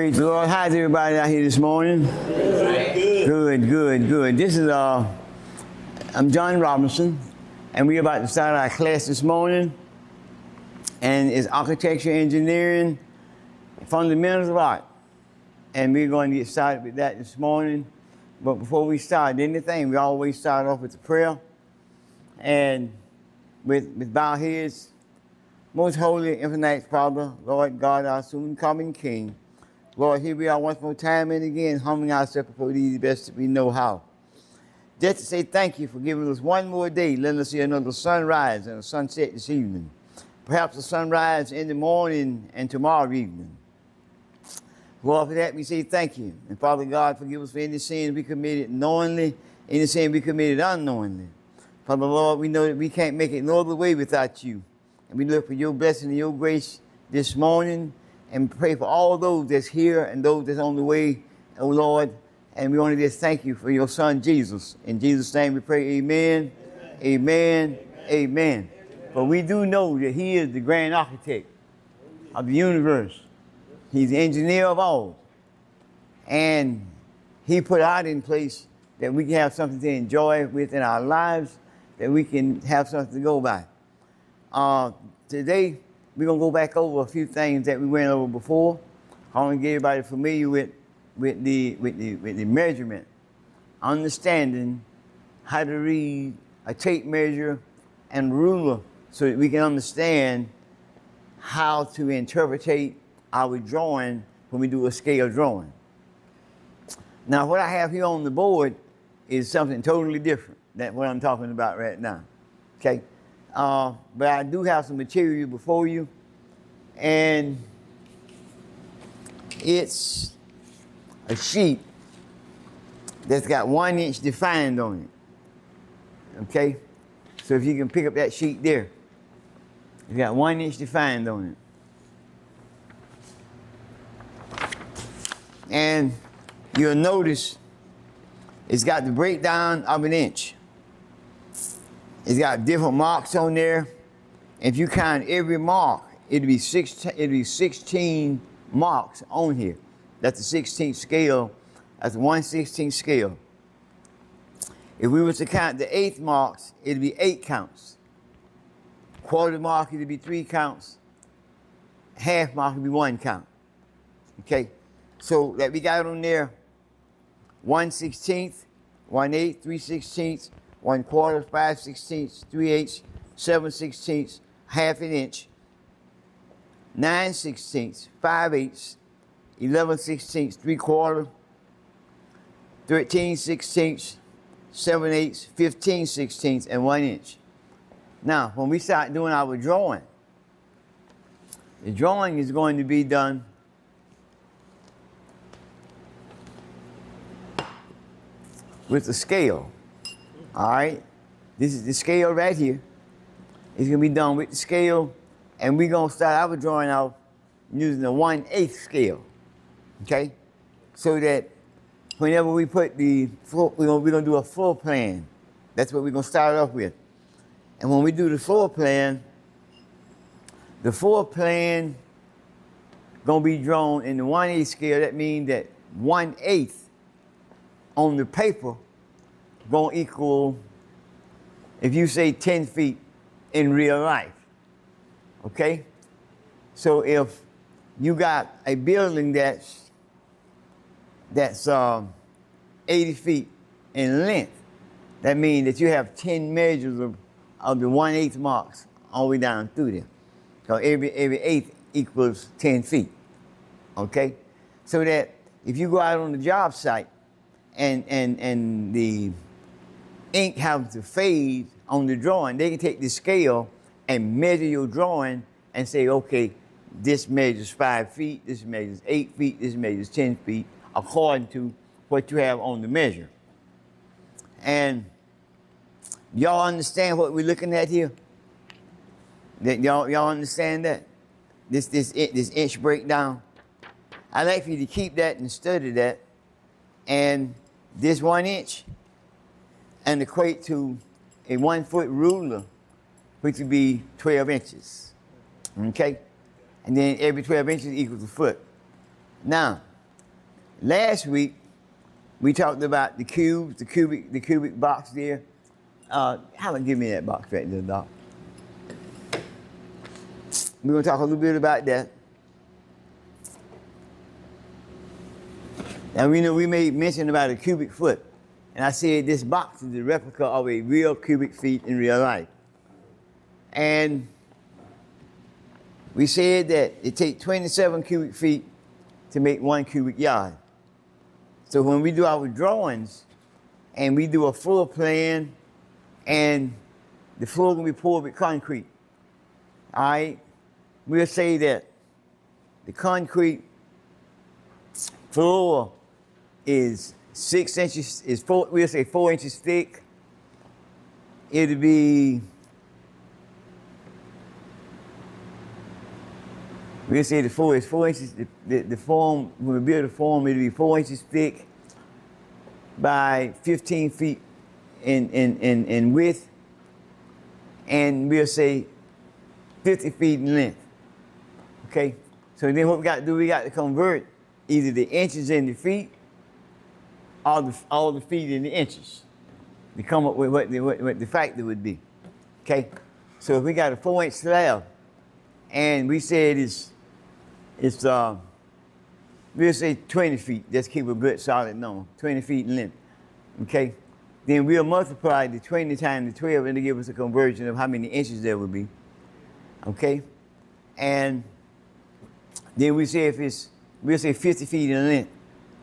Praise the Lord. How's everybody out here this morning? Good. This is I'm John Robinson, and we're about to start our class this morning. And it's architecture, engineering, fundamentals of art. And we're going to get started with that this morning. But before we start anything, we always start off with a prayer. And with bowed heads, most holy, infinite Father, Lord God, our soon coming King. Lord, here we are once more time and again, humbling ourselves before thee the best that we know how. Just to say thank you for giving us one more day, letting us see another sunrise and a sunset this evening. Perhaps a sunrise in the morning and tomorrow evening. Lord, for that we say thank you. And Father God, forgive us for any sins we committed knowingly, any sin we committed unknowingly. Father Lord, we know that we can't make it no other way without you. And we look for your blessing and your grace this morning and pray for all those that's here and those that's on the way, oh Lord. And we want to just thank you for your son, Jesus. In Jesus' name we pray, amen, amen, amen. But we do know that he is the grand architect of the universe. He's the engineer of all. And he put out in place that we can have something to enjoy within our lives, that we can have something to go by. Today, we're going to go back over a few things that we went over before. I want to get everybody familiar with the measurement, understanding how to read a tape measure and ruler so that we can understand how to interpret our drawing when we do a scale drawing. Now, what I have here on the board is something totally different than what I'm talking about right now, okay? But I do have some material before you, and it's a sheet that's got 1 inch defined on it, okay? So if you can pick up that sheet there, it's got 1 inch defined on it. And you'll notice it's got the breakdown of 1 inch. It's got different marks on there. If you count every mark, it'll be 16 marks on here. That's the 16th scale. That's 1/16 scale. If we were to count the 8th marks, it'd be 8 counts. Quarter mark, it'd be 3 counts. Half mark would be 1 count. Okay? So that we got on there 1/16, 1/8, 3/16, 1/4, 5/16, 3/8, 7/16, half an inch, 9/16, 5/8, 11/16, 3/4, 13/16, 7/8, 15/16, and 1 inch. Now, when we start doing our drawing, the drawing is going to be done with the scale. All right, this is the scale right here. It's gonna be done with the scale, and we're gonna start our drawing off using the 1/8 scale. Okay, so that whenever we put the floor, we're gonna do a floor plan. That's what we're gonna start off with. And when we do the floor plan gonna be drawn in the 1/8 scale. That means that 1/8 on the paper gonna equal, if you say 10 feet in real life, okay? So if you got a building that's 80 feet in length, that means that you have 10 measures of the 1/8 marks all the way down through there. So every 8th equals 10 feet, okay? So that if you go out on the job site and the ink has to fade on the drawing, they can take the scale and measure your drawing and say, okay, this measures 5 feet, this measures 8 feet, this measures 10 feet, according to what you have on the measure. And y'all understand what we're looking at here? That y'all understand that? This inch breakdown? I'd like for you to keep that and study that. And this 1 inch and equate to a 1 foot ruler, which would be 12 inches. Okay? And then every 12 inches equals a foot. Now, last week, we talked about the cubes, the cubic box there. How about give me that box right there, Doc? We're gonna talk a little bit about that. And we know we made mention about a cubic foot. And I said this box is a replica of a real cubic feet in real life. And we said that it takes 27 cubic feet to make 1 cubic yard. So when we do our drawings and we do a floor plan and the floor gonna be poured with concrete, all right, we'll say that the concrete floor is 6 inches, we'll say 4 inches thick. It'll be, we'll say the floor is 4 inches, the form, when we build the form, it'll be 4 inches thick by 15 feet in width, and we'll say 50 feet in length, okay? So then what we got to do, we got to convert either the inches in the feet or all the feet in the inches to come up with what the factor would be, okay? So if we got a 4 inch slab and we said it's we'll say 20 feet, just keep a good solid number, 20 feet in length, okay? Then we'll multiply the 20 times the 12 and it'll give us a conversion of how many inches there would be, okay? And then we say we'll say 50 feet in length.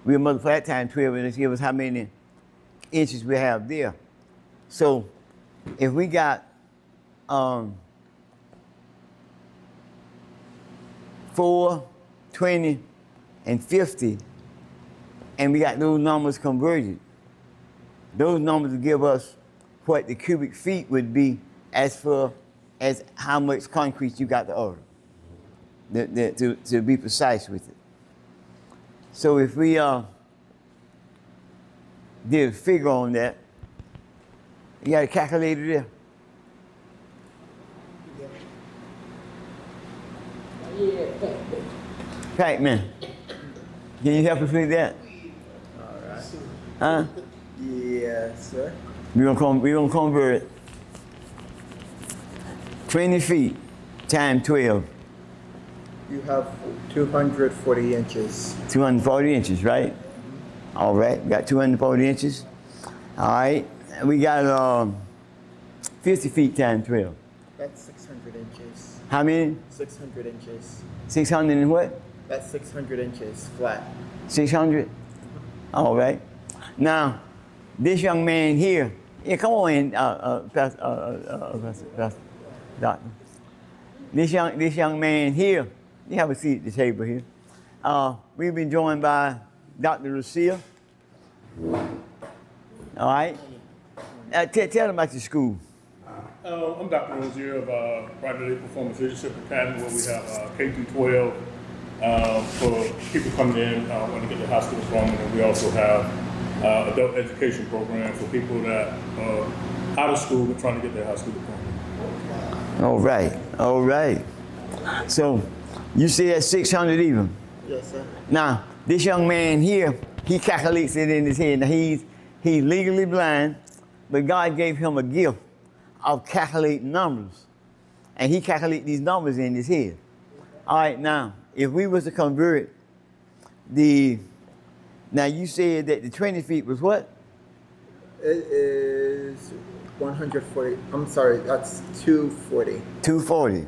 We'll multiply that times 12 and it'll give us how many inches we have there. So if we got 4, 20, and 50, and we got those numbers converted, those numbers will give us what the cubic feet would be as how much concrete you got to order, to be precise with it. So if we did a figure on that, you got a calculator there? Yeah. Pac-Man, can you help us with that? All right. Huh? Yes, sir. We're gonna convert 20 feet times 12. You have 240 inches. 240 inches, right? All right, we got 240 inches. All right, and we got 50 feet times 12. That's 600 inches. How many? 600 inches. 600 and what? That's 600 inches flat. 600? All right. Now, this young man here, yeah, come on in, Pastor Doctor. This young man here, you have a seat at the table here. We've been joined by Dr. Lucille. All right. Tell them about your school. I'm Dr. Rozier of Brighter Day Performance Leadership Academy, where we have K through 12 for people coming in wanting to get their high school diploma, and we also have adult education program for people that are out of school but trying to get their high school diploma. All right, all right. So you see that 600 even? Yes, sir. Now, this young man here, he calculates it in his head. Now he's legally blind, but God gave him a gift of calculating numbers. And he calculates these numbers in his head. All right, now, if we was to convert now you said that the 20 feet was what? It is 140. I'm sorry, that's 240. 240,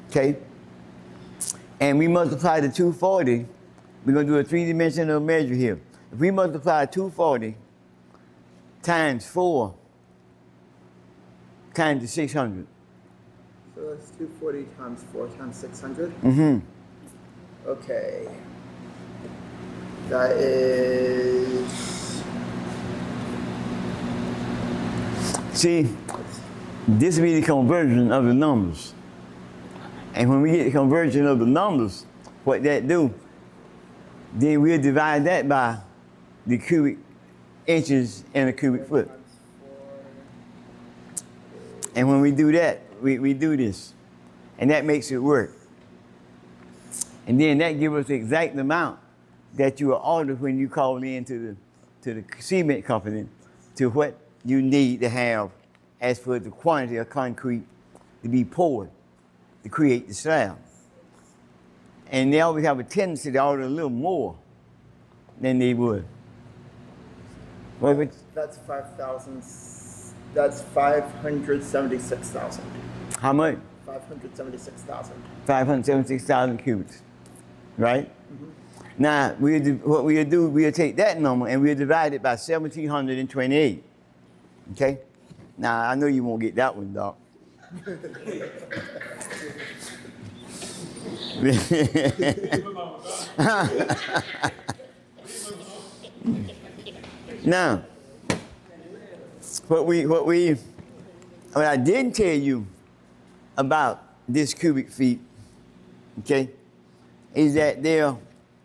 okay? And we multiply the 240, we're gonna do a 3-dimensional measure here. If we multiply 240 times 4 times the 600. So that's 240 times 4 times 600? Mm-hmm. Okay. That is... See, this will be the conversion of the numbers. And when we get the conversion of the numbers, what that do, then we'll divide that by the cubic inches in a cubic foot. And when we do that, we do this. And that makes it work. And then that gives us the exact amount that you will order when you call in to the cement company to what you need to have as for the quantity of concrete to be poured to create the slab. And they always have a tendency to order a little more than they would. Well, if it's, That's 5,000. That's 576,000. how much? 576,000. 576,000 cubits, right? Now, what we'll do, we'll take that number and we'll divide it by 1,728, okay? Now, I know you won't get that one, Doc. Now, what I didn't tell you about this cubic feet, okay, is that there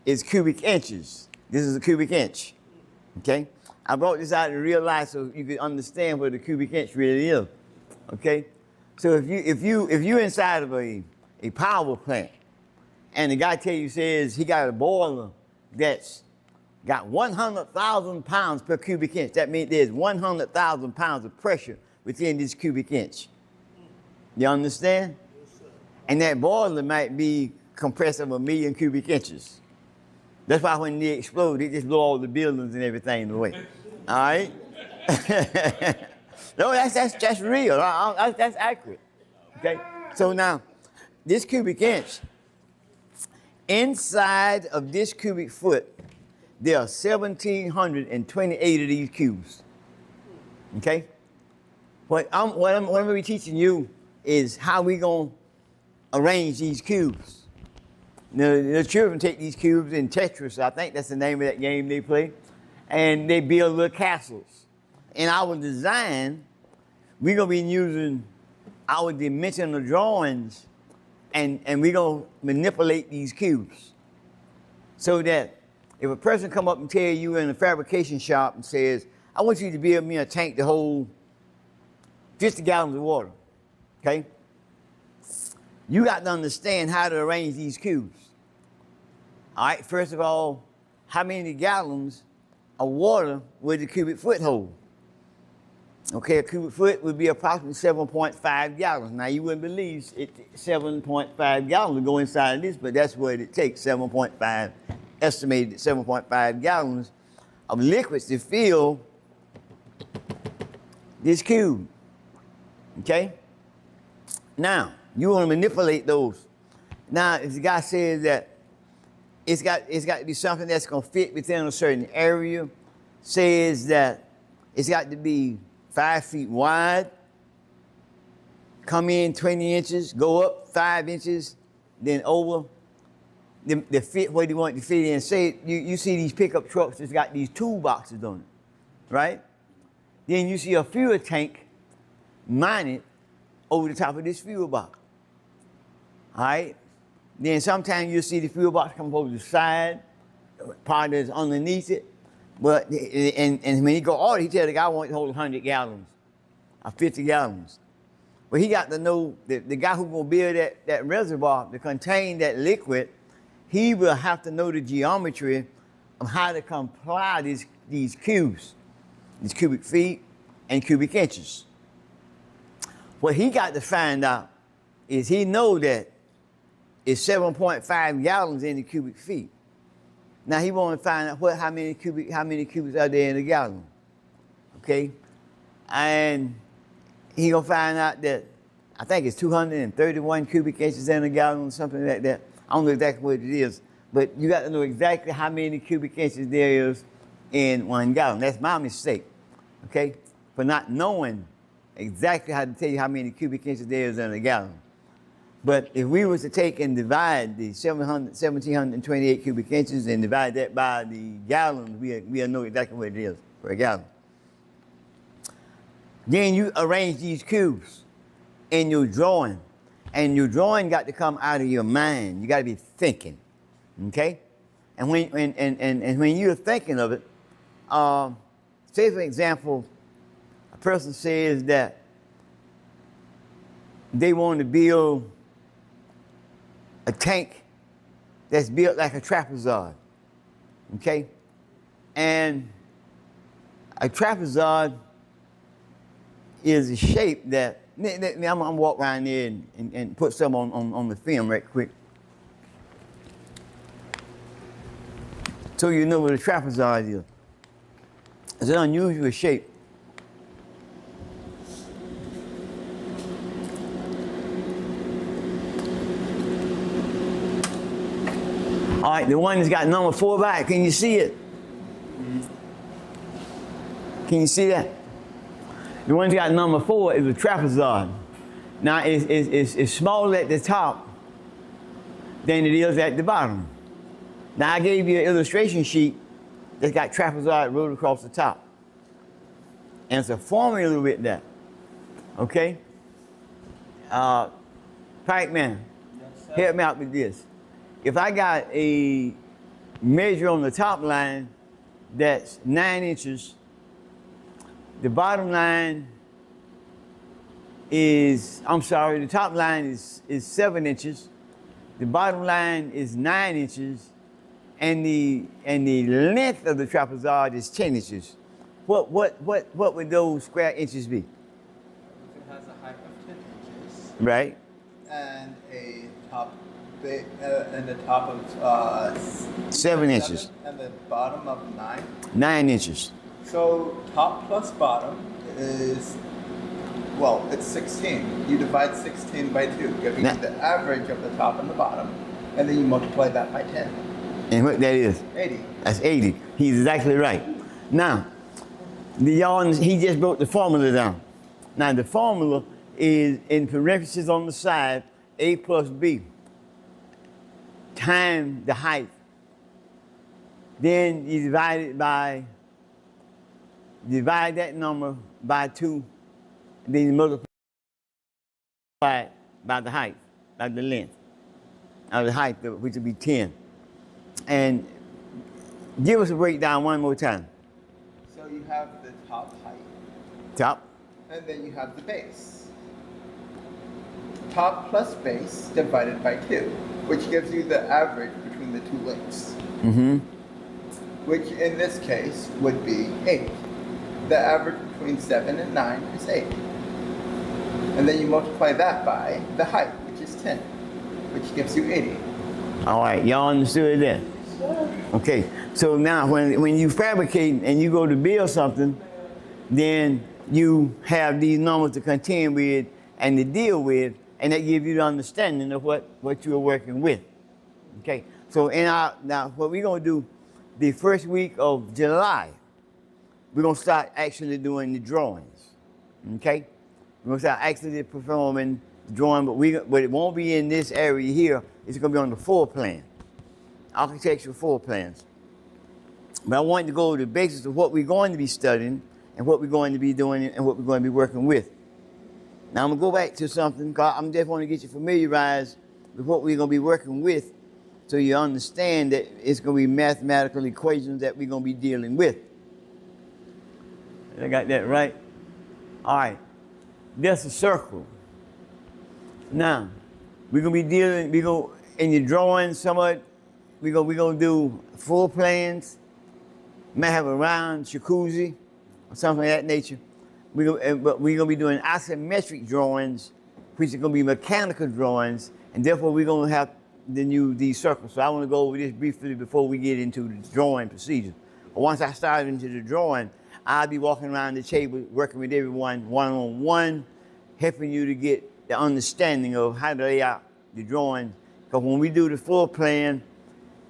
is cubic inches. This is a cubic inch, okay? I brought this out in real life so you can understand what a cubic inch really is, okay? So if you're inside of a power plant and the guy says he got a boiler that's got 100,000 pounds per cubic inch, that means there's 100,000 pounds of pressure within this cubic inch. You understand? And that boiler might be compressed of 1,000,000 cubic inches. That's why when they explode, they just blow all the buildings and everything away. All right? No, that's real. That's accurate. Okay? So now, this cubic inch, inside of this cubic foot, there are 1,728 of these cubes. Okay? What I'm going to be teaching you is how we going to arrange these cubes. The children take these cubes in Tetris, I think that's the name of that game they play, and they build little castles. In our design, we're going to be using our dimensional drawings and we're going to manipulate these cubes so that if a person come up and tell you in a fabrication shop and says, I want you to build me a tank to hold 50 gallons of water, okay? You got to understand how to arrange these cubes. All right, first of all, how many gallons of water would the cubic foot hold? Okay, a cubic foot would be approximately 7.5 gallons. Now, you wouldn't believe 7.5 gallons would go inside of this, but that's what it takes, 7.5, estimated 7.5 gallons of liquids to fill this cube, okay? Now, you want to manipulate those. Now, if the guy says that it's got to be something that's going to fit within a certain area, says that it's got to be 5 feet wide, come in 20 inches, go up 5 inches, then over the fit where you want it to fit in. Say you see these pickup trucks that's got these toolboxes on it, right? Then you see a fuel tank mounted over the top of this fuel box. All right? Then sometimes you'll see the fuel box come over the side, part that's underneath it. But and when he go order, he tell the guy I want to hold 100 gallons or 50 gallons. But he got to know the guy who's gonna build that reservoir to contain that liquid, he will have to know the geometry of how to comply these cubes, these cubic feet and cubic inches. What he got to find out is he know that it's 7.5 gallons in the cubic feet. Now he want to find out how many cubits are there in a gallon, okay? And he gonna find out that I think it's 231 cubic inches in a gallon, something like that. I don't know exactly what it is, but you got to know exactly how many cubic inches there is in 1 gallon. That's my mistake, okay? For not knowing exactly how to tell you how many cubic inches there is in a gallon. But if we was to take and divide the 1,728 cubic inches and divide that by the gallons, we'll know exactly what it is for a gallon. Then you arrange these cubes in your drawing. And your drawing got to come out of your mind. You got to be thinking, okay? And when you're thinking of it, say for example, a person says that they want to build a tank that's built like a trapezoid, Okay? And a trapezoid is a shape that, I'm gonna walk around there and put some on the film right quick. So you know what a trapezoid is. It's an unusual shape. All right, the one that's got number 4 by it, can you see it? Can you see that? The one that's got number 4 is a trapezoid. Now, it's smaller at the top than it is at the bottom. Now, I gave you an illustration sheet that's got trapezoid rolled across the top. And it's a formula with that. Okay? Pac-Man, help me out with this. If I got a measure on the top line that's 9 inches, the bottom line is, the top line is 7 inches, the bottom line is 9 inches, and the length of the trapezoid is 10 inches. What would those square inches be? It has a height of 10 inches. Right? And a top of 7 inches. And the bottom of 9. 9 inches. So top plus bottom is, well, it's 16. You divide 16 by 2, giving you the average of the top and the bottom, and then you multiply that by 10. And what that is? 80. That's 80. He's exactly right. Now, he just broke the formula down. Now, the formula is in parentheses on the side, A plus B times the height. Then you divide that number by 2, and then you multiply it by the height, by the length of the height, which would be 10. And give us a breakdown one more time. So you have the top height, Top. and then you have the base. Top plus base divided by 2, which gives you the average between the two lengths. Mm-hmm. Which in this case would be 8. The average between 7 and 9 is 8. And then you multiply that by the height, which is 10, which gives you 80. All right, y'all understood that? Okay, so now when you fabricate and you go to build something, then you have these numbers to contend with and to deal with, and that gives you the understanding of what you're working with. Okay, so now what we're gonna do, the first week of July, we're gonna start actually doing the drawings. Okay, we're gonna start actually performing the drawing, but it won't be in this area here. It's gonna be on the floor plan, architectural floor plans. But I want to go over the basics of what we're going to be studying and what we're going to be doing and what we're going to be working with. Now I'm gonna go back to something, cause I'm just want to get you familiarized with what we're gonna be working with, so you understand that it's gonna be mathematical equations that we're gonna be dealing with. I got that right? All right, that's a circle. Now, we're gonna be in your drawing, we're gonna do floor plans, may have a round jacuzzi or something of that nature. But we're gonna be doing isometric drawings, which are gonna be mechanical drawings, and therefore we're gonna have these circles. So I wanna go over this briefly before we get into the drawing procedure. But once I start into the drawing, I'll be walking around the table, working with everyone one-on-one, helping you to get the understanding of how to lay out the drawing. Because when we do the floor plan,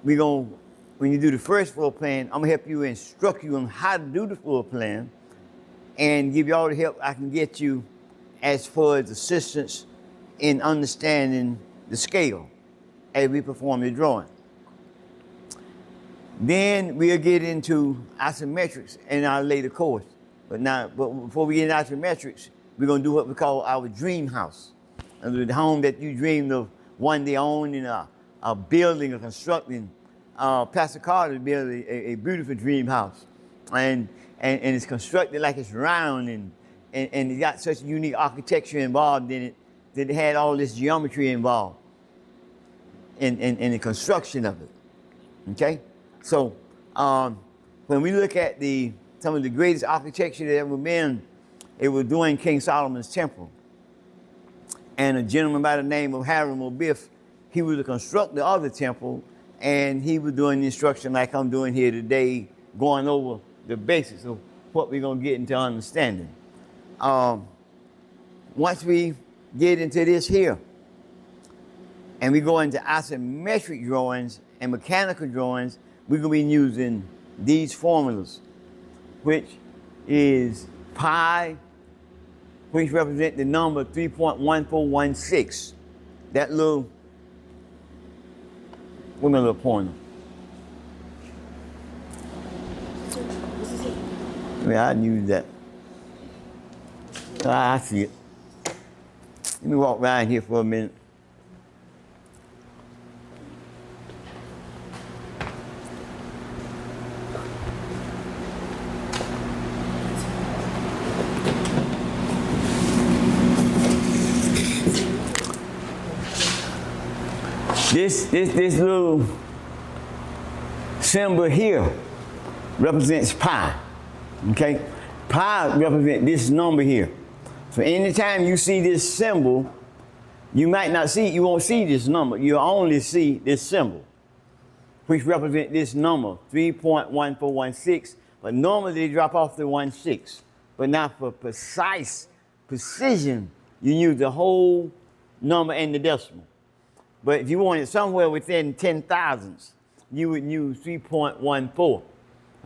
when you do the first floor plan, I'm gonna help you instruct you on how to do the floor plan and give you all the help I can get you as far as assistance in understanding the scale as we perform the drawing. Then we'll get into isometrics in our later course. But before we get into isometrics, we're gonna do what we call our dream house. The home that you dreamed of one day owning, a building or constructing. Pastor Carter built a beautiful dream house. And it's constructed like it's round and it got such unique architecture involved in it that it had all this geometry involved in the construction of it. Okay? So When we look at some of the greatest architecture that ever been, it was during King Solomon's temple. And a gentleman by the name of Hiram Obiff, he was the constructor of the temple, and he was doing the instruction like I'm doing here today, going over the basics of what we're gonna get into understanding. Once we get into this here, and we go into isometric drawings and mechanical drawings, we're gonna be using these formulas, which is pi, which represent the number 3.1416. That little, where's my little pointer? Yeah, I use that. I see it. Let me walk around here for a minute. This little symbol here represents pi, okay? Pi represents this number here. So anytime you see this symbol, you won't see this number. You'll only see this symbol, which represents this number, 3.1416. But normally they drop off the 16. But now for precision, you use the whole number and the decimal. But if you want it somewhere within 10 thousandths, you would use 3.14,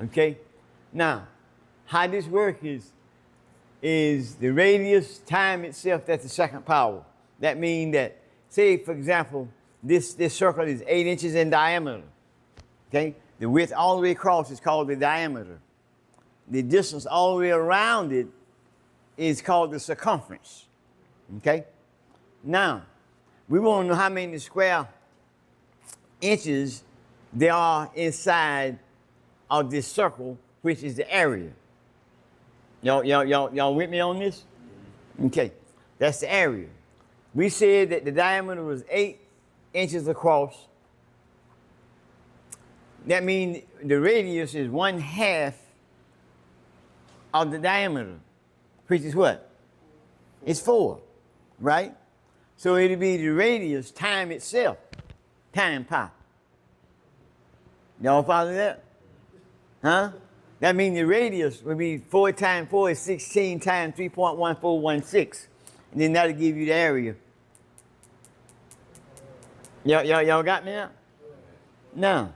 okay? Now, how this works is the radius time itself, that's the second power. That means that, say for example, this circle is 8 inches in diameter, okay? The width all the way across is called the diameter. The distance all the way around it is called the circumference, okay? Now, we want to know how many square inches there are inside of this circle, which is the area. Y'all with me on this? Okay, that's the area. We said that the diameter was 8 inches across. That means the radius is 1/2 of the diameter, which is what? It's 4, right? So it'll be the radius time itself, time pi. Y'all follow that? Huh? That means the radius would be 4 times 4 is 16 times 3.1416. And then that'll give you the area. Y'all got me now? Now,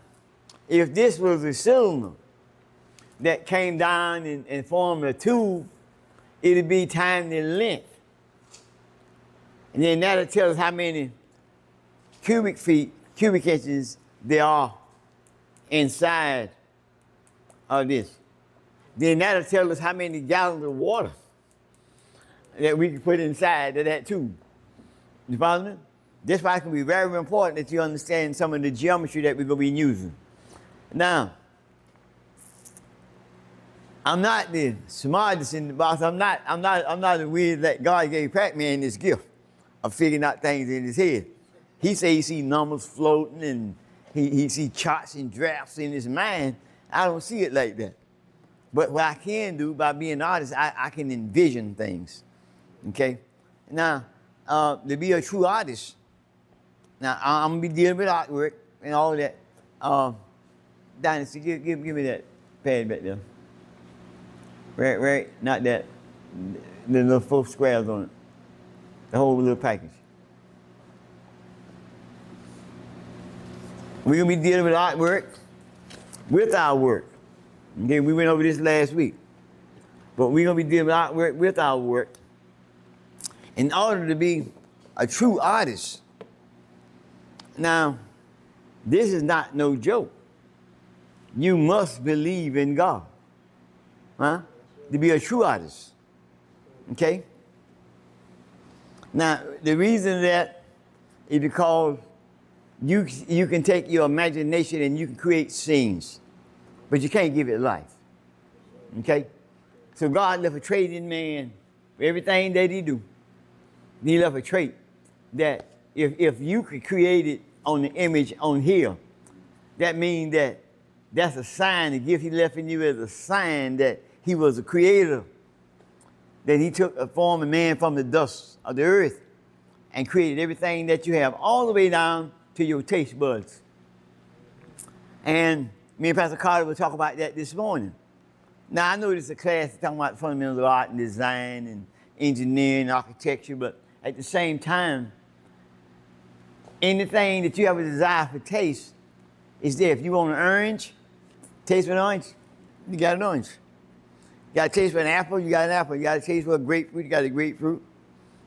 if this was a cylinder that came down and formed a tube, it'd be times the length. And then that'll tell us how many cubic inches there are inside of this. Then that'll tell us how many gallons of water that we can put inside of that tube. You follow me? That's why it can be very important that you understand some of the geometry that we're going to be using. Now, I'm not the smartest in the box. I'm not the weird that God gave Pac-Man this gift of figuring out things in his head. He say he see numbers floating and he see charts and drafts in his mind. I don't see it like that. But what I can do by being an artist, I can envision things, okay? Now, to be a true artist, now I'm gonna be dealing with artwork and all of that. Dynasty, give me that pad back there. Right, not that, the little 4 squares on it. The whole little package. We're gonna be dealing with artwork with our work. Okay, we went over this last week. But we're gonna be dealing with artwork with our work. In order to be a true artist. Now, this is not no joke. You must believe in God. Huh? To be a true artist. Okay? Now, the reason that is because you can take your imagination and you can create scenes, but you can't give it life. Okay? So God left a trait in man for everything that he do. He left a trait that if you could create it on the image on here, that means that That's a sign. The gift he left in you is a sign that he was a creator. That he took a form of man from the dust of the earth and created everything that you have, all the way down to your taste buds. And me and Pastor Carter will talk about that this morning. Now, I know this is a class that's talking about fundamentals of art and design and engineering and architecture, but at the same time, anything that you have a desire for taste is there. If you want an orange, taste for an orange, you got an orange. You got a taste for an apple, you got an apple. You got a taste for a grapefruit, you got a grapefruit.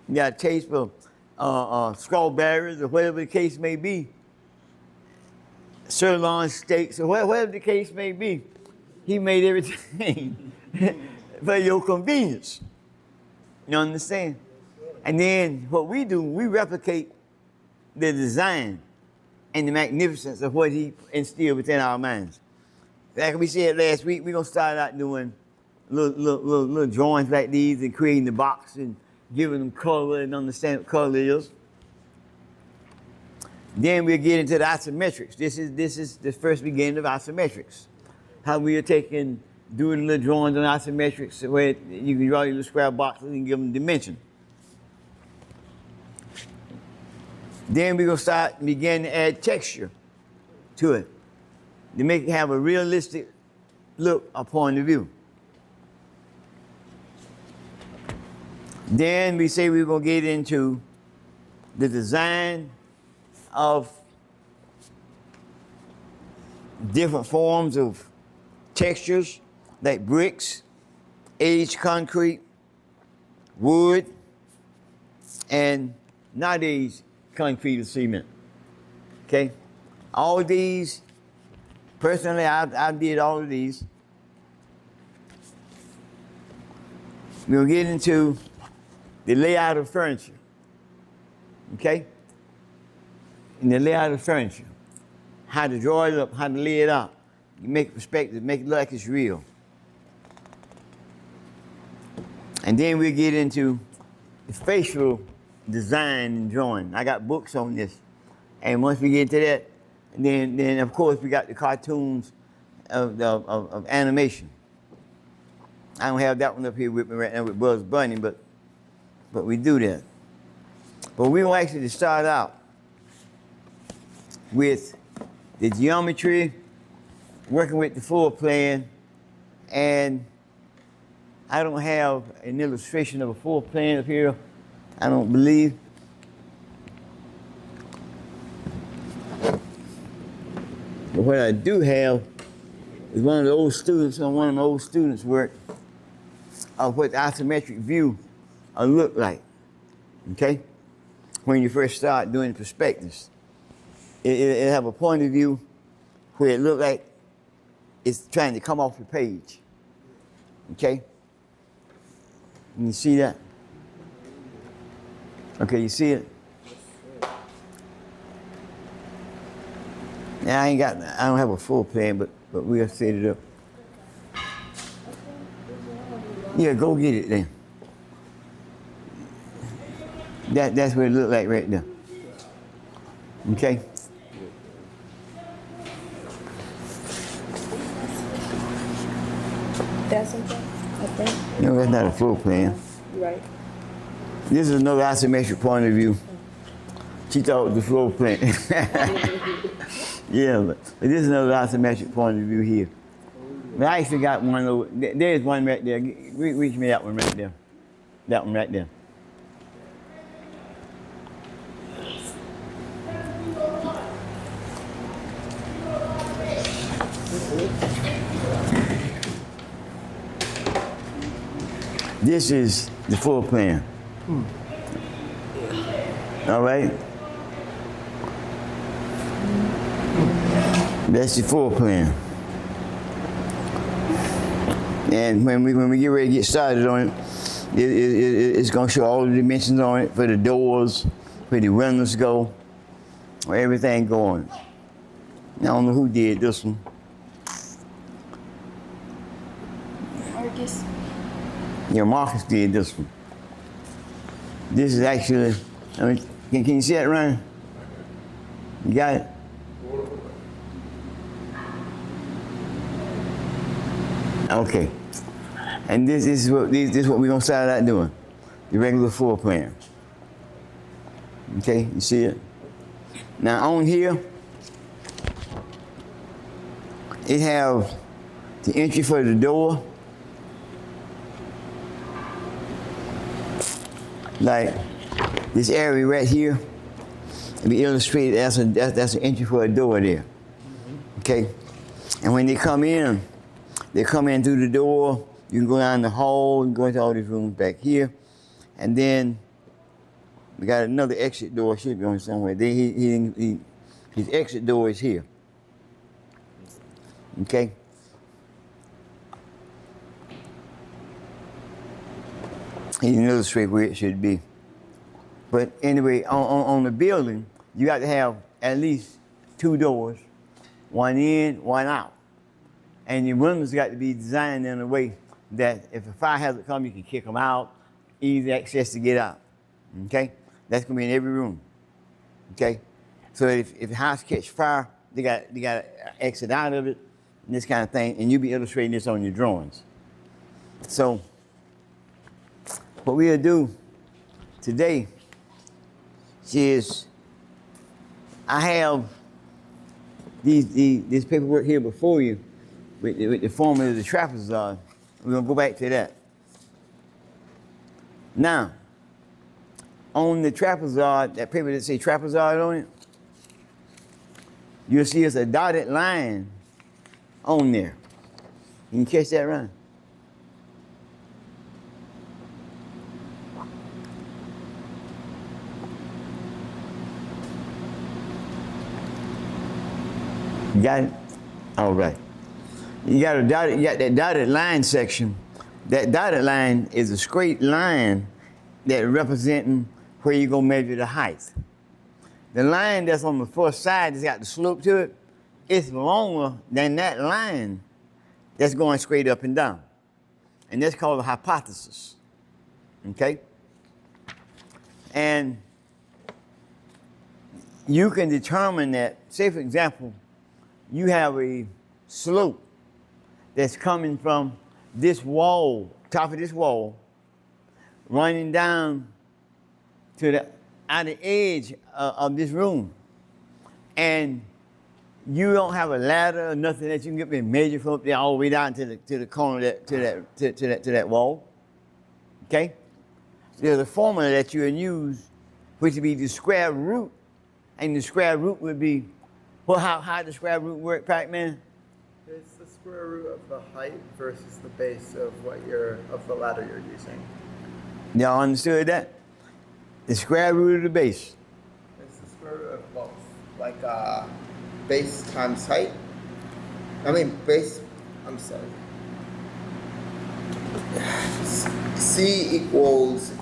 You got a taste for strawberries or whatever the case may be. Sirloin steaks or whatever the case may be. He made everything for your convenience. You understand? And then what we do, we replicate the design and the magnificence of what he instilled within our minds. Like we said last week, we're going to start out doing little drawings like these and creating the box and giving them color and understand what color is. Then we'll get into the isometrics. This is the first beginning of isometrics. How we are taking, doing little drawings on isometrics where you can draw your little square boxes and give them dimension. Then we're going to begin to add texture to it to make it have a realistic look upon the view. Then we say we're going to get into the design of different forms of textures like bricks, aged concrete, wood, and not aged concrete or cement. Okay? All of these, personally, I did all of these. We'll get into the layout of furniture. Okay? And the layout of furniture. How to draw it up, how to lay it out. You make perspective, make it look like it's real. And then we'll get into the facial design and drawing. I got books on this. And once we get to that, then of course we got the cartoons of animation. I don't have that one up here with me right now with Bugs Bunny, but we do that. But we will actually start out with the geometry, working with the floor plan, and I don't have an illustration of a floor plan up here, I don't believe. But what I do have is one of my old students' work of what the isometric view will look like, okay? When you first start doing perspectives. It'll have a point of view where it looks like it's trying to come off the page, okay? Can you see that? Okay, you see it? Now I don't have a full plan, but we'll set it up. Yeah, go get it then. That's what it look like right there. Okay? That's something, I think. No, that's not a floor plan. Right. This is another isometric point of view. She thought it was the floor plan. Yeah, but this is another isometric point of view here. But I actually got one over, there's one right there. Reach me that one right there. That one right there. This is the floor plan. All right? That's the floor plan. And when we get ready to get started on it, it's going to show all the dimensions on it for the doors, where the windows go, where everything going. I don't know who did this one. Marcus. Yeah, Marcus did this one. This is actually, I mean, can you see it, Ryan? You got it? Okay. And this is what we're gonna start out doing. The regular floor plan. Okay, you see it? Now on here, it have the entry for the door. Like this area right here, it'll be illustrated as that's an entry for a door there. Okay? And when they come in through the door. You can go down the hall, you go into all these rooms back here. And then we got another exit door, should be on somewhere. His exit door is here. Okay? He didn't illustrate where it should be. But anyway, on the building, you got to have at least 2 doors, one in, one out. And your windows got to be designed in a way that if a fire hazard comes, you can kick them out, easy access to get out. Okay? That's gonna be in every room. Okay? So if the house catch fire, they got to exit out of it, and this kind of thing, and you'll be illustrating this on your drawings. So what we'll do today is I have this paperwork here before you with the formula of the trapezoid. We're gonna go back to that. Now, on the trapezoid, that paper that say trapezoid on it, you'll see it's a dotted line on there. You can catch that, Ryan? You got it? All right. You got that dotted line section. That dotted line is a straight line that representing where you're gonna measure the height. The line that's on the first side that's got the slope to it, it's longer than that line that's going straight up and down. And that's called a hypothesis. Okay? And you can determine that, say for example, you have a slope that's coming from this wall, top of this wall, running down to the outer edge of this room. And you don't have a ladder or nothing that you can get me measure from up there all the way down to the corner to that wall. Okay? So there's a formula that you can use, which would be the square root, and the square root would be, well, how the square root work, Pac-Man? It's the square root of the height versus the base of the ladder you're using. Y'all understood that? The square root of the base. It's the square root of both. Like base times height. I'm sorry. C equals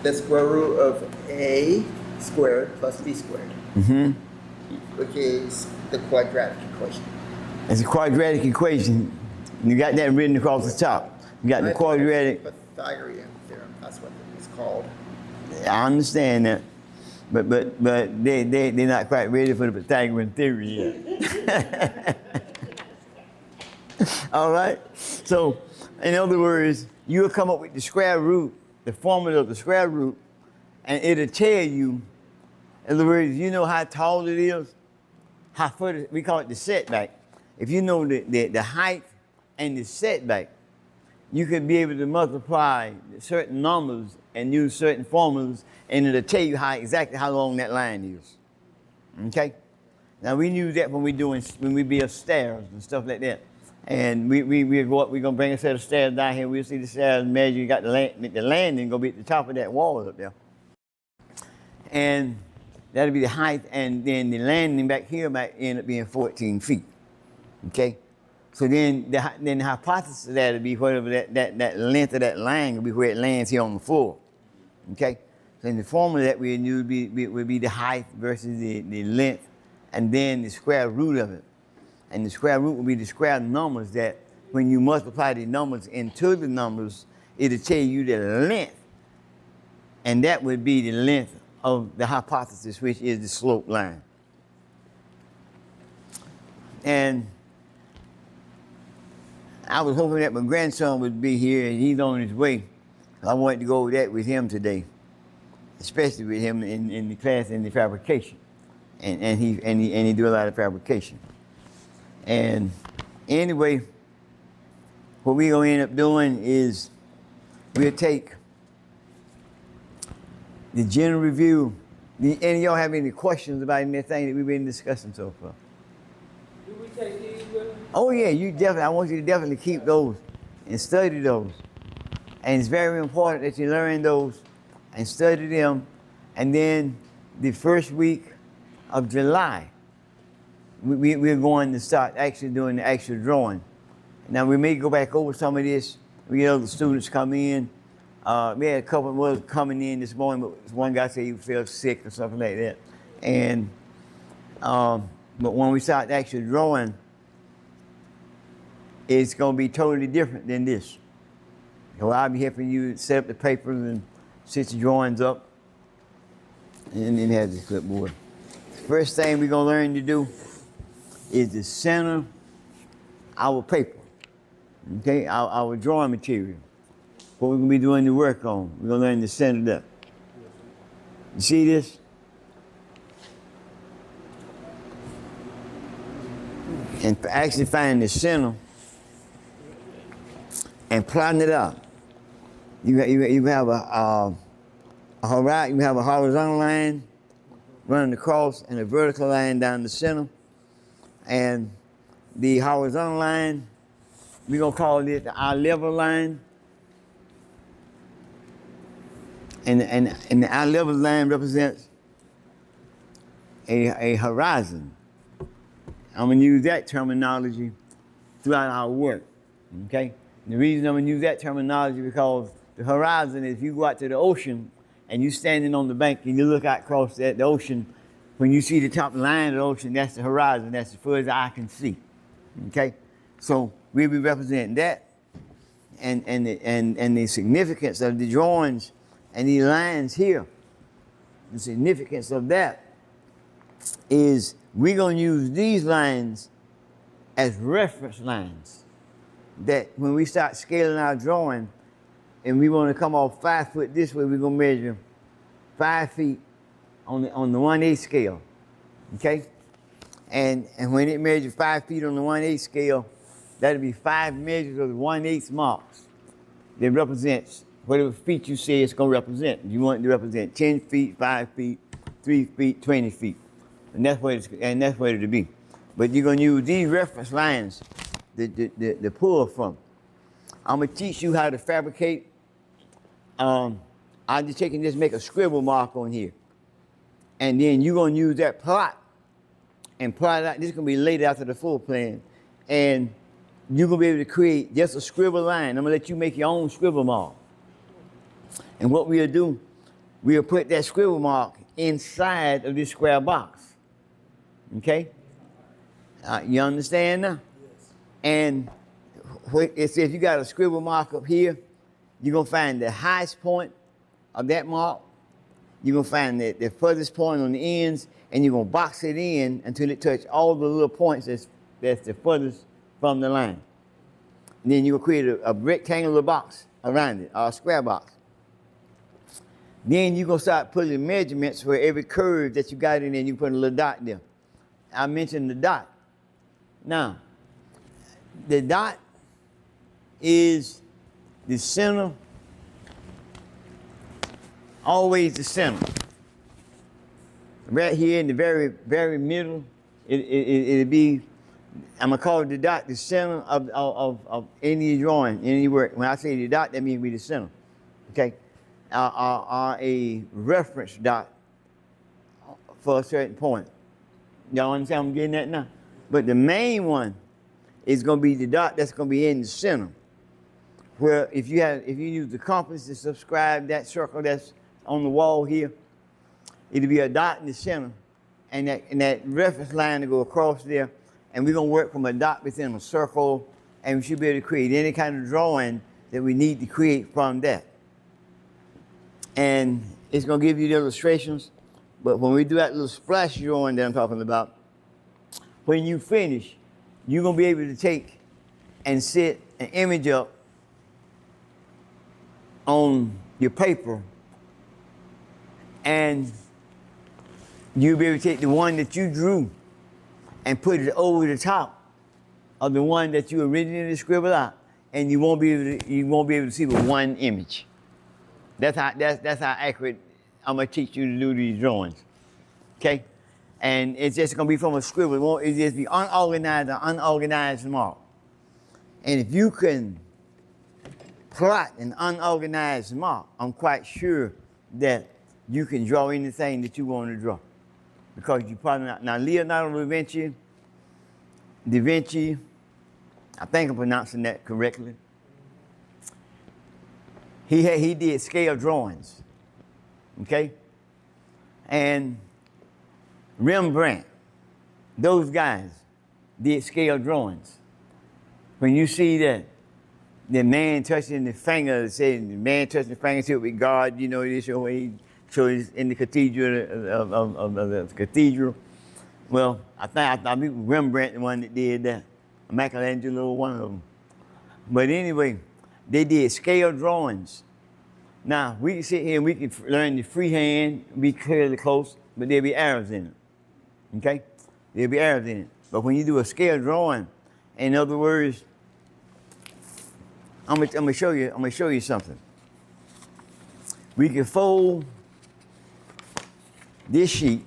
the square root of A squared plus B squared. Mm-hmm. Which is the quadratic equation. It's a quadratic equation. You got that written across the top. You got the quadratic. Pythagorean theorem. That's what it's called. I understand that, but they're not quite ready for the Pythagorean theory yet. All right. So, in other words, you'll come up with the square root, the formula of the square root, and it'll tell you. In other words, you know how tall it is, how far we call it the setback. If you know the height and the setback, you could be able to multiply certain numbers and use certain formulas, and it'll tell you exactly how long that line is. Okay? Now we use that when we build stairs and stuff like that. And we go up, we're gonna bring a set of stairs down here, we'll see the stairs measure, you got the landing gonna be at the top of that wall up there. And that'll be the height, and then the landing back here might end up being 14 feet. Okay? So then the hypothesis of that would be whatever that length of that line will be where it lands here on the floor. Okay? So in the formula that we use would be the height versus the length, and then the square root of it. And the square root will be the square numbers that when you multiply the numbers into the numbers, it'll tell you the length. And that would be the length of the hypothesis, which is the slope line. I was hoping that my grandson would be here, and he's on his way. I wanted to go over that with him today, especially with him in the class in the fabrication, and he do a lot of fabrication. And anyway, what we gonna end up doing is we'll take the general review. Any of y'all have any questions about anything that we've been discussing so far? Do we take these with us? Oh yeah, you definitely. I want you to definitely keep those and study those. And it's very important that you learn those and study them. And then the first week of July, we're going to start actually doing the actual drawing. Now we may go back over some of this. We get other students come in. We had a couple of others coming in this morning, but one guy said he felt sick or something like that. And but when we start actually drawing, it's going to be totally different than this. So I'll be helping you set up the papers and set the drawings up, and then have the clipboard. First thing we're going to learn to do is to center our paper, okay, our drawing material. What we're going to be doing the work on, we're going to learn to center it up. You see this? And actually find the center and plotting it out. You have a horizontal line running across and a vertical line down the center. And the horizontal line, we're gonna call it our level line. And the eye level line represents a horizon. I'm gonna use that terminology throughout our work, okay? And the reason I'm gonna use that terminology because the horizon is if you go out to the ocean and you're standing on the bank and you look out across the ocean, when you see the top line of the ocean, that's the horizon, that's as far as the eye can see, okay? So we'll be representing that and the significance of the drawings and these lines here. The significance of that is we're going to use these lines as reference lines. That when we start scaling our drawing and we want to come off 5 foot this way, we're going to measure 5 feet on the 1/8 scale, okay? And when it measures 5 feet on the 1/8 scale, that'll be 5 measures of the 1/8 marks that represents whatever feet you say it's going to represent. You want it to represent 10 feet, 5 feet, 3 feet, 20 feet. And that's what it'll be. But you're going to use these reference lines to pull from. I'm going to teach you how to fabricate. I'm just taking this, make a scribble mark on here. And then you're going to use that plot and plot it out. This is going to be laid out to the full plan. And you're going to be able to create just a scribble line. I'm going to let you make your own scribble mark. And what we'll do, we'll put that scribble mark inside of this square box. Okay? You understand now? Yes. And it says you got a scribble mark up here, you're going to find the highest point of that mark. You're going to find the furthest point on the ends, and you're going to box it in until it touches all the little points that's the furthest from the line. And then you're going to create a rectangular box around it, or a square box. Then you're going to start putting measurements for every curve that you got in there, and you put a little dot there. I mentioned the dot. Now, the dot is the center, always the center. Right here in the very, very middle, it'll be, I'm going to call the dot the center of any drawing, any work. When I say the dot, that means we the center, okay? A reference dot for a certain point. Y'all understand I'm getting that now? But the main one is going to be the dot that's going to be in the center. Where if you use the compass to subscribe that circle that's on the wall here, it'll be a dot in the center, and that reference line to go across there, and we're going to work from a dot within a circle, and we should be able to create any kind of drawing that we need to create from that. And it's going to give you the illustrations, but when we do that little splash drawing that I'm talking about, when you finish, you're going to be able to take and set an image up on your paper, and you'll be able to take the one that you drew and put it over the top of the one that you originally scribbled out, and you won't be able to see but one image. That's how accurate I'm gonna teach you to do these drawings. Okay? And it's just gonna be from a scribble. It won't it's just be unorganized mark. And if you can plot an unorganized mark, I'm quite sure that you can draw anything that you want to draw. Because you probably not. Now, Leonardo da Vinci, I think I'm pronouncing that correctly. He did scale drawings, okay? And Rembrandt, those guys did scale drawings. When you see that the man touching the finger, saying the man touching the fingertip with God, you know, this your way he shows in the cathedral of the cathedral. Well, I think Rembrandt the one that did that. Michelangelo, one of them. But anyway, they did scale drawings. Now, we can sit here and we can learn the freehand, be clearly close, but there'll be errors in it. Okay? There'll be errors in it. But when you do a scale drawing, in other words, I'm gonna show you something. We can fold this sheet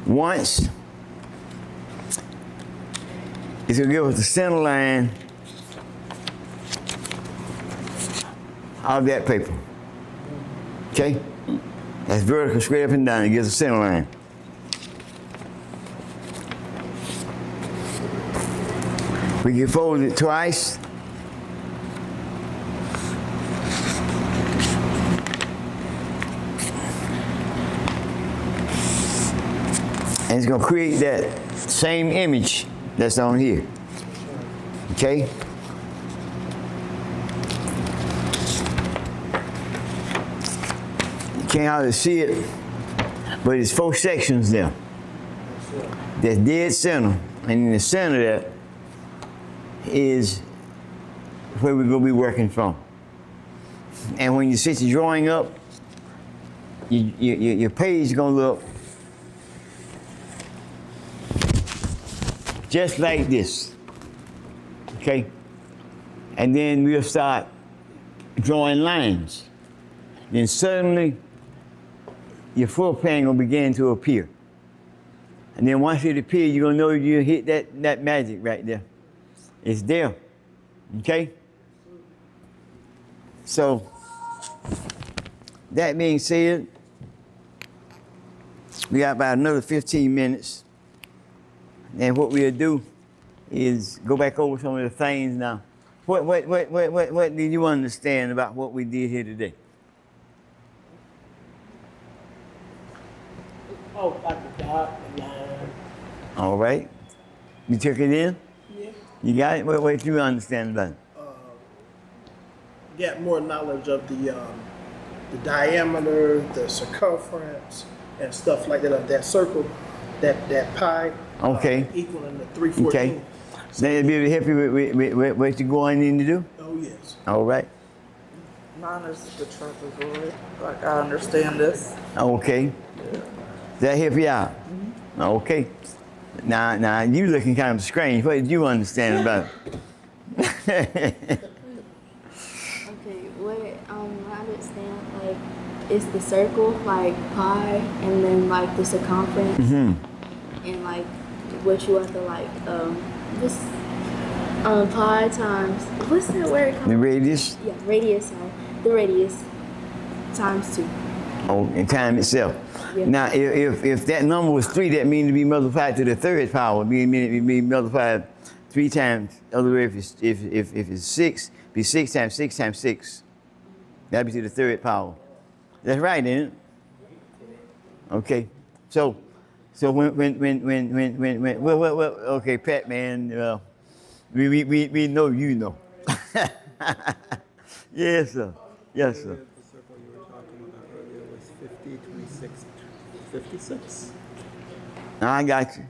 once. It's gonna give us the center line of that paper. Okay? That's vertical, straight up and down. It gives a center line. We can fold it twice. And it's going to create that same image that's on here. Okay? You can't hardly see it, but it's 4 sections there. That's dead center. And in the center of that is where we're going to be working from. And when you set your drawing up, your page is going to look just like this, okay? And then we'll start drawing lines. Then suddenly, your full plan will begin to appear. And then once it appears, you're gonna know you hit that magic right there. It's there, okay? So, that being said, we got about another 15 minutes. And what we'll do is go back over some of the things now. What did you understand about what we did here today? Oh, like the dot, the line. All right. You took it in? Yeah. You got it? What did you understand about it? Get more knowledge of the diameter, the circumference, and stuff like that of that circle, that pi. Okay. Equaling the 314. Okay. Then it'll be able to help you with what you're going in to do? Oh yes. All right. Mine is the trapezoid. Like, I understand this. Okay. Does that help you out? Mm-hmm. Okay. Now you looking kind of strange. What did you understand about it? Okay, what I understand, like, it's the circle, like pi, and then like the circumference, and like what you have to like this pi times what's that word called? The radius? Yeah, radius. Sorry, the radius times 2. Oh, and time itself. Yeah. Now, if that number was 3, that means to be multiplied to the 3rd power. It be multiplied 3 times. In other words, if it's 6, be 6 times 6 times 6. That'd be to the 3rd power. That's right, isn't it? Okay. So when well, okay, Pat, man. Well, we know you know. Yes, sir. Yes, sir. 56. I got you.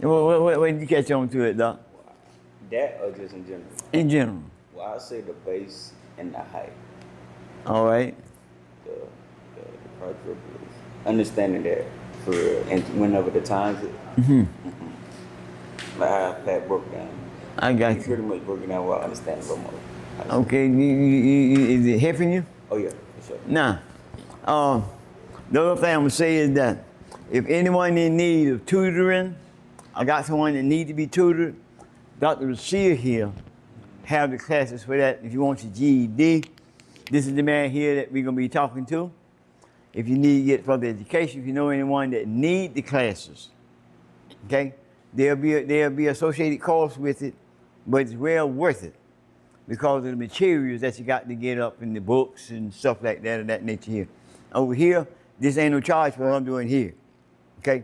What did you catch on to it, Doc? That or just in general? In general. Well, I say the base and the height, All right. the quadruplets. Understanding that for real, and whenever the times it, like how Pat broke down. I got He you. pretty much broke it down well understandable more. Okay, is it helping you? Oh yeah, for sure. Now, the other thing I'm gonna say is that if anyone in need of tutoring, I got someone that need to be tutored, Dr. Rashid here have the classes for that. If you want your GED, this is the man here that we're gonna be talking to. If you need to get further education, if you know anyone that need the classes, okay, there'll be associated costs with it, but it's well worth it because of the materials that you got to get up in the books and stuff like that of that nature here. Over here, this ain't no charge for what I'm doing here, okay?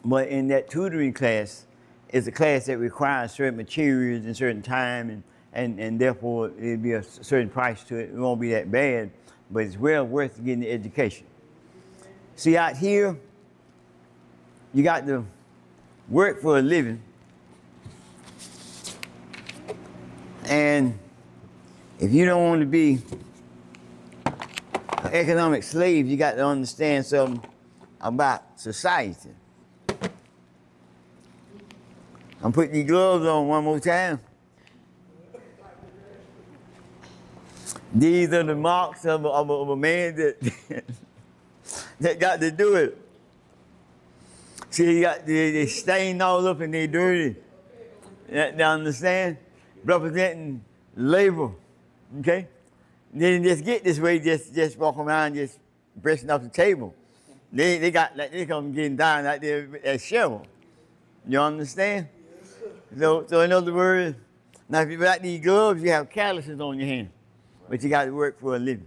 But in that tutoring class, it's a class that requires certain materials and certain time and therefore it'll be a certain price to it. It won't be that bad, but it's well worth getting the education. See out here, you got to work for a living. And if you don't want to be an economic slave, you got to understand something about society. I'm putting these gloves on one more time. These are the marks of a man that that got to do it. See, they stained all up and they dirty. You understand? Representing labor, okay? They didn't just get this way, just walk around, just brushing off the table. They come getting down out there at shovel. You understand? So in other words, now if you got these gloves, you have calluses on your hand, but you got to work for a living.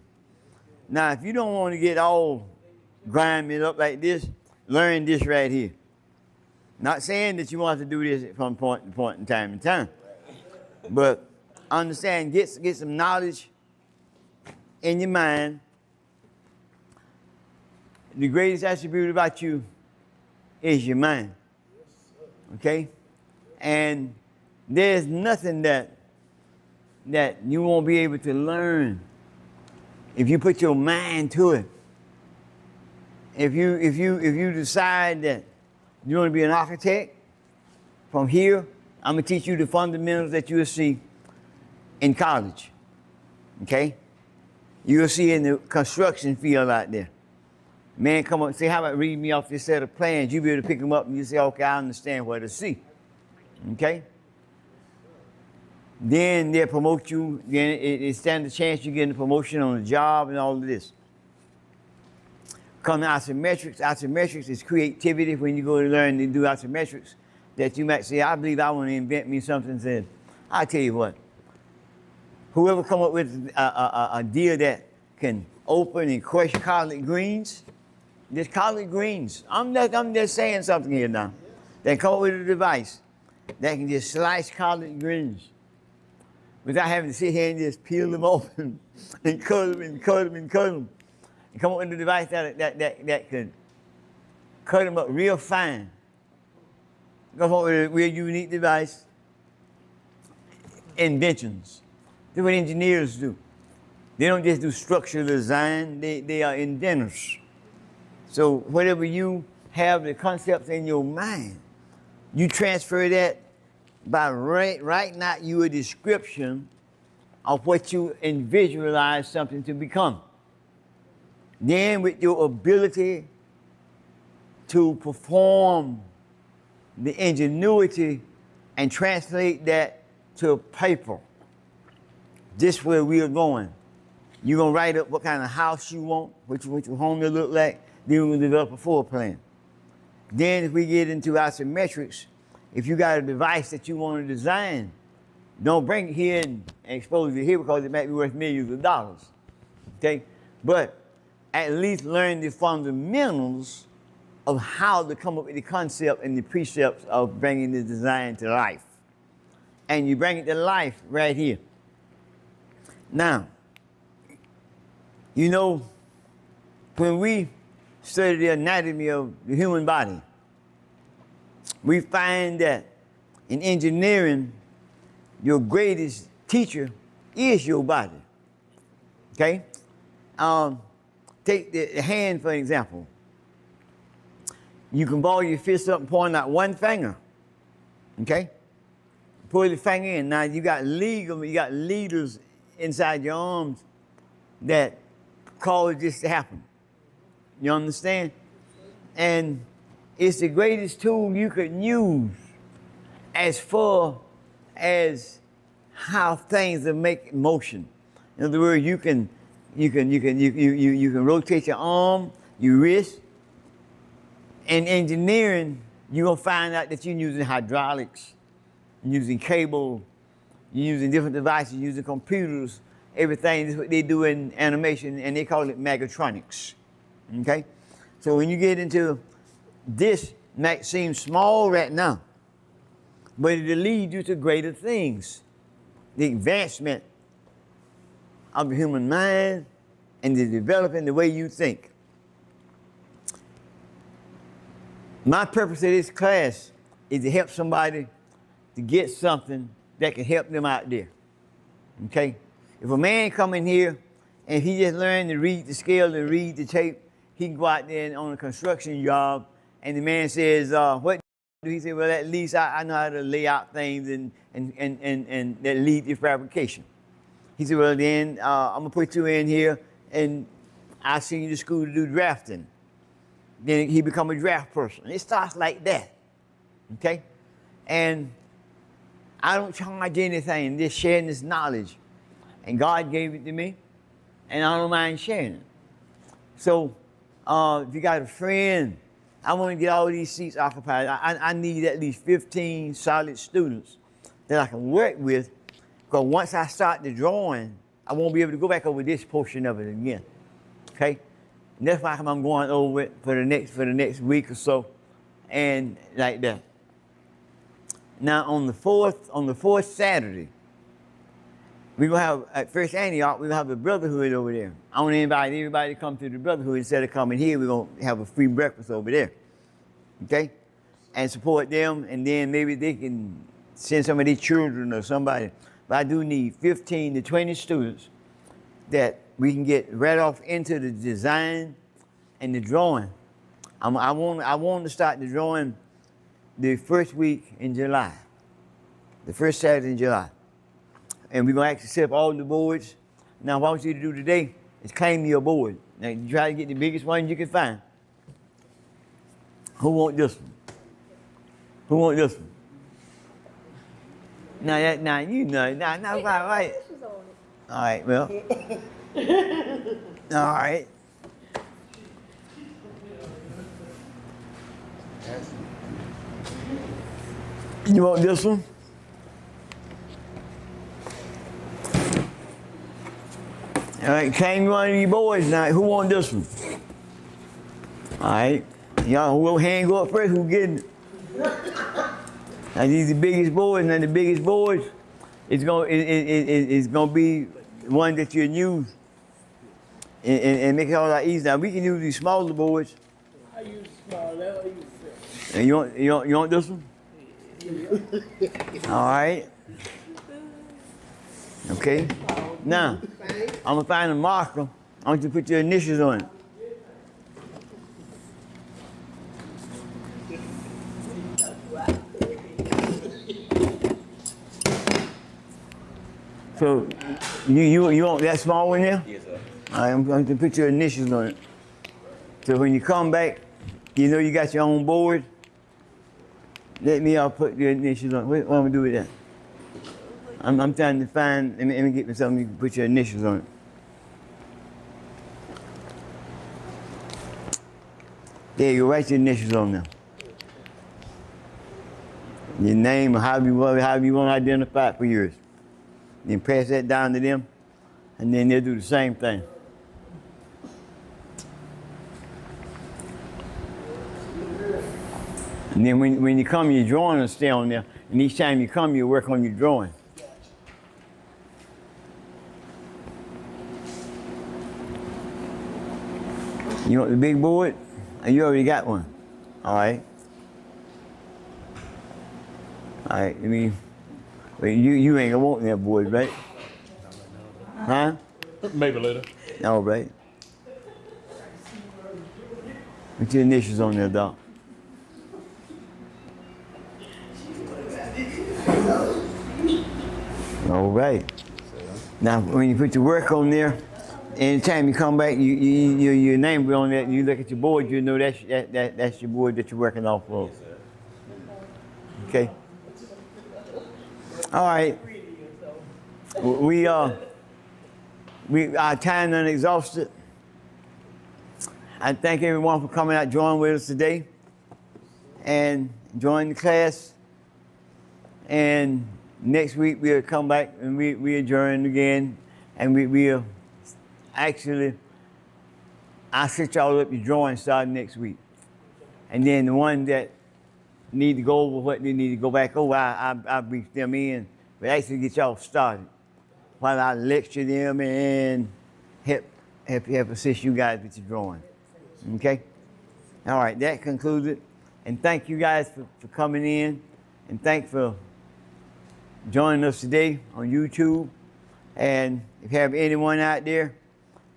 Now, if you don't want to get all grimy up like this, learn this right here. Not saying that you want to do this from point to point in time, but understand, get some knowledge in your mind. The greatest attribute about you is your mind. Okay? And there's nothing that you won't be able to learn if you put your mind to it. If you decide that you want to be an architect, from here, I'm gonna teach you the fundamentals that you'll see in college. Okay? You'll see in the construction field out there. Man, come up and say, how about reading me off this set of plans? You'll be able to pick them up and you say, okay, I understand what to see. Okay? Then they'll promote you. Then it stands a chance you're getting a promotion on the job and all of this. Come to isometrics. Isometrics is creativity. When you go to learn to do isometrics, that you might say, I believe I want to invent me something. Said, I'll tell you what. Whoever come up with a deal that can open and crush collard greens, just collard greens. I'm just saying something here now. They come up with a device that can just slice collard greens without having to sit here and just peel them open and cut them and cut them and cut them. And come up with a device that could cut them up real fine. Come up with a real unique device. Inventions. That's what engineers do. They don't just do structural design, they are inventors. So whatever you have the concepts in your mind, you transfer that by writing out you a description of what you visualize something to become. Then with your ability to perform the ingenuity and translate that to paper. This is where we are going. You're gonna write up what kind of house you want, what your home will look like, then we're gonna develop a floor plan. Then if we get into isometrics, if you got a device that you want to design, don't bring it here and expose it here because it might be worth millions of dollars. Okay? But at least learn the fundamentals of how to come up with the concept and the precepts of bringing the design to life. And you bring it to life right here. Now, you know, when we study the anatomy of the human body, we find that in engineering, your greatest teacher is your body. Okay? Take the hand, for example. You can ball your fist up and point out one finger. Okay? Pull the finger in. Now you got leaders inside your arms that cause this to happen. You understand? And it's the greatest tool you could use as far as how things are make motion. In other words, you can rotate your arm, your wrist. In engineering, you're gonna find out that you're using hydraulics, you're using cable, you're using different devices, you're using computers, everything. That's what they do in animation, and they call it mechatronics. Okay? So when you get into this, might seem small right now, but it'll lead you to greater things. The advancement of the human mind and the developing the way you think. My purpose of this class is to help somebody to get something that can help them out there. Okay? If a man come in here and he just learned to read the scale and read the tape, he can go out there on a construction job and the man says, what do he say? Well, at least I know how to lay out things and that lead to fabrication. He said, well, then I'm gonna put you in here and I'll send you to school to do drafting. Then he become a draft person. It starts like that, okay? And I don't charge anything, just sharing this knowledge. And God gave it to me, and I don't mind sharing it. So if you got a friend, I want to get all these seats occupied. I need at least 15 solid students that I can work with, because once I start the drawing, I won't be able to go back over this portion of it again, okay? And that's why I'm going over it for the next week or so, and like that. Now on the fourth Saturday, we're gonna have at First Antioch, we're gonna have a brotherhood over there. I want to invite everybody to come to the brotherhood. Instead of coming here, we're gonna have a free breakfast over there. Okay? And support them, and then maybe they can send some of their children or somebody. But I do need 15 to 20 students that we can get right off into the design and the drawing. I want to start the drawing the first week in July, the first Saturday in July. And we're going to actually set up all the boards. Now, what I want you to do today is claim your board. Now, you try to get the biggest one you can find. Who want this one? Who want this one? Now, right. All right, well. All right. You want this one? All right, claim one of you boys now. Who want this one? All right. Y'all, who hand go up first, who getting it? Now these are the biggest boards, and the biggest boards, it's gonna be one that you use and make it all that easy. Now we can use these smaller boards. I use small, I use it. And you want this one? All right. Okay. Now, I'm gonna find a marker. I want you to put your initials on it. So, you want that small one there? Yes, sir. All right, I'm going to put your initials on it. So when you come back, you know you got your own board. Let me put your initials on it. What am I gonna do with that? I'm trying to find, let me get me something you can put your initials on it. There you go, write your initials on there. Your name or however you want to identify it for yours. Then pass that down to them, and then they'll do the same thing. And then when you come, your drawing will stay on there, and each time you come, you work on your drawing. You want the big board? You already got one. All right. All right. Well, you ain't gonna want that boy, right? Huh? Maybe later. All right. Put your initials on there, Doc. All right. Now, when you put your work on there, anytime you come back, your name will be on there. You look at your board, you know that's your board that you're working off of. Okay. All right. Our time done exhausted. I thank everyone for coming out, joining with us today, and joining the class. And next week we'll come back and we adjourn again, and we'll actually, I'll set y'all up your drawing starting next week. And then the one that need to go over what they need to go back over, I'll brief them in, but actually get y'all started while I lecture them and help assist you guys with your drawing. Okay? All right, that concludes it. And thank you guys for coming in, and thanks for joining us today on YouTube. And if you have anyone out there,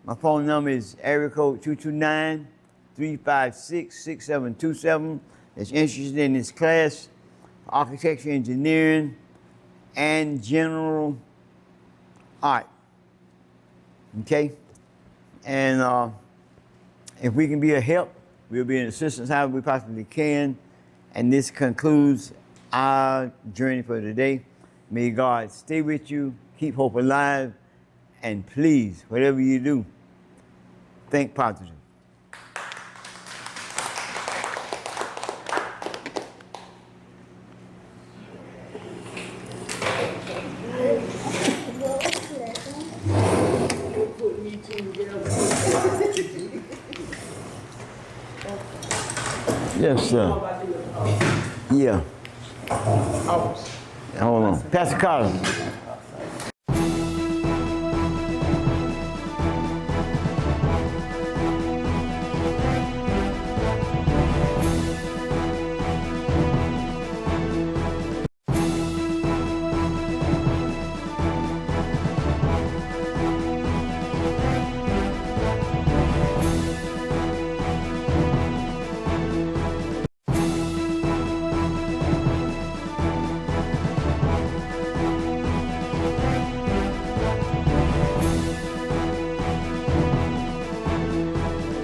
my phone number is area code 229-356-6727 that's interested in this class, architecture, engineering, and general art. Okay? And if we can be a help, we'll be an assistance however we possibly can. And this concludes our journey for today. May God stay with you, keep hope alive, and please, whatever you do, think positive. Yes, sir. Yeah. Hold on. Pastor Carter.